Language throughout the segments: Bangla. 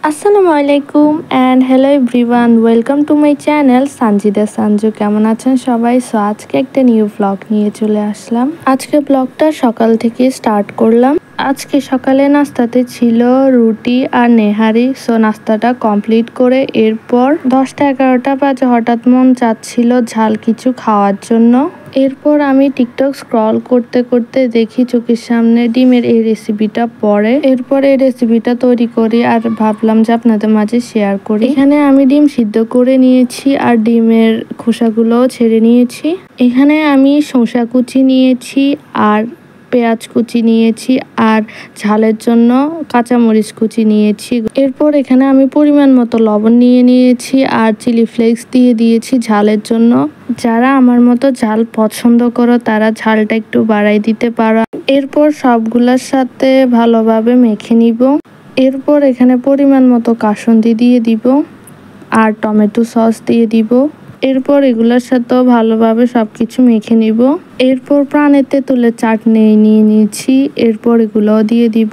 আসসালামু আলাইকুম and hello everyone, welcome to my channel Sanjida Sanju. কেমন আছেন সবাই? সো আজকে একটা নিউ ব্লগ নিয়ে চলে আসলাম। আজকে ব্লগটা সকাল থেকে স্টার্ট করলাম। আজকে সকালে নাস্তাতে ছিল রুটি আর নেহারি। সো নাস্তাটা কমপ্লিট করে এরপর 10টা-11টা বাজে হঠাৎ মন চাচ্ছিল ঝাল কিছু খাওয়ার জন্য। এরপর আমি টিকটক স্ক্রল করতে করতে দেখি চোখের সামনে ডিমের এই রেসিপিটা পড়ে। এরপর এই রেসিপিটা তৈরি করি আর ভাবলাম যে আপনাদের মাঝে শেয়ার করি। এখানে আমি ডিম সিদ্ধ করে নিয়েছি আর ডিমের খোসাগুলোও ছেড়ে নিয়েছি। এখানে আমি শসা কুচি নিয়েছি আর পেঁয়াজ কুচি নিয়েছি আর ঝালের জন্য কাঁচামরিচ কুচি নিয়েছি। এরপর এখানে আমি পরিমাণ মতো লবণ নিয়ে নিয়েছি আর চিলি ফ্লেক্স দিয়ে দিয়েছি ঝালের জন্য। যারা আমার মতো ঝাল পছন্দ করো তারা ঝালটা একটু বাড়াই দিতে পারো। এরপর সবগুলোর সাথে ভালোভাবে মেখে নিব। এরপর এখানে পরিমাণ মতো কাসুন্দি দিয়ে দিব আর টমেটো সস দিয়ে দিব। এরপর এগুলোর সাথেও ভালোভাবে সবকিছু মেখে নিব। এরপর প্রাণের তেঁতুলের চাটনি নিয়ে নিয়েছি। এরপর এগুলোও দিয়ে দিব।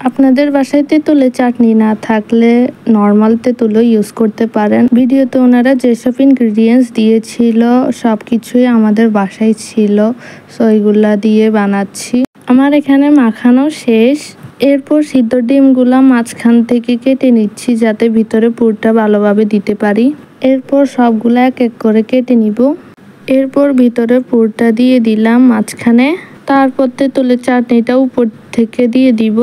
আপনাদের বাসায় তেঁতুলের চাটনি না থাকলে নর্মাল তেঁতুলও ইউজ করতে পারেন। ভিডিওতে ওনারা যেসব ইনগ্রিডিয়েন্টস দিয়েছিল সবকিছুই আমাদের বাসায় ছিল। সো এগুলা দিয়ে বানাচ্ছি। আমার এখানে মাখানো শেষ। এরপর সিদ্ধ ডিমগুলা মাঝখান থেকে কেটে নিচ্ছি যাতে ভিতরে পুরটা ভালোভাবে দিতে পারি। এরপর সবগুলা এক এক করে কেটে নিব। এরপর ভিতরে পুরটা দিয়ে দিলাম মাঝখানে। তারপর তেঁতুলের চাটনিটা উপর থেকে দিয়ে দিব।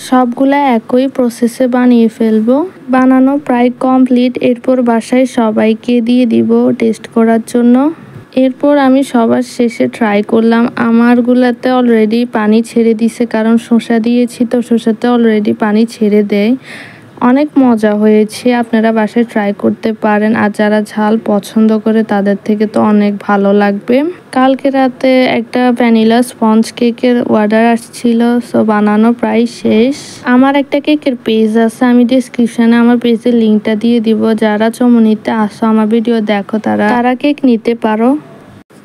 সবগুলা একই প্রসেসে বানিয়ে ফেলবো। বানানো প্রায় কমপ্লিট। এরপর বাসায় সবাইকে দিয়ে দিব টেস্ট করার জন্য। এরপর আমি সবার শেষে ট্রাই করলাম। আমারগুলাতে অলরেডি পানি ছেড়ে দিছে, কারণ শসা দিয়েছি তো শসাতে অলরেডি পানি ছেড়ে দেয়। অনেক মজা হয়েছে, আপনারা বাসায় ট্রাই করতে পারেন। আর যারা ঝাল পছন্দ করে তাদের থেকে তো অনেক ভালো লাগবে। কালকে রাতে একটা ভ্যানিলা স্পঞ্জ কেকের অর্ডার আসছিল, সো বানানো প্রায় শেষ। আমার একটা কেকের পেজ আছে, আমি ডিসক্রিপশনে আমার পেজের লিঙ্কটা দিয়ে দিব। যারা চমনিতে আসো আমার ভিডিও দেখো তারা কেক নিতে পারো।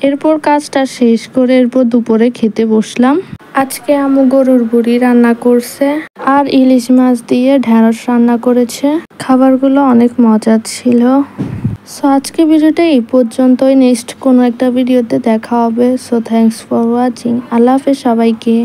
এরপর কাজটা শেষ করে এরপর দুপুরে খেতে বসলাম। আজকে আম্মু গরুর বুড়ি রান্না করছে আর ইলিশ মাছ দিয়ে ঢেঁড়স রান্না করেছে। খাবারগুলো অনেক মজার ছিল। সো আজকে ভিডিওটা এই পর্যন্তই। নেক্সট কোনো একটা ভিডিওতে দেখা হবে। So thanks for watching. আল্লাহ হাফেজ সবাইকে।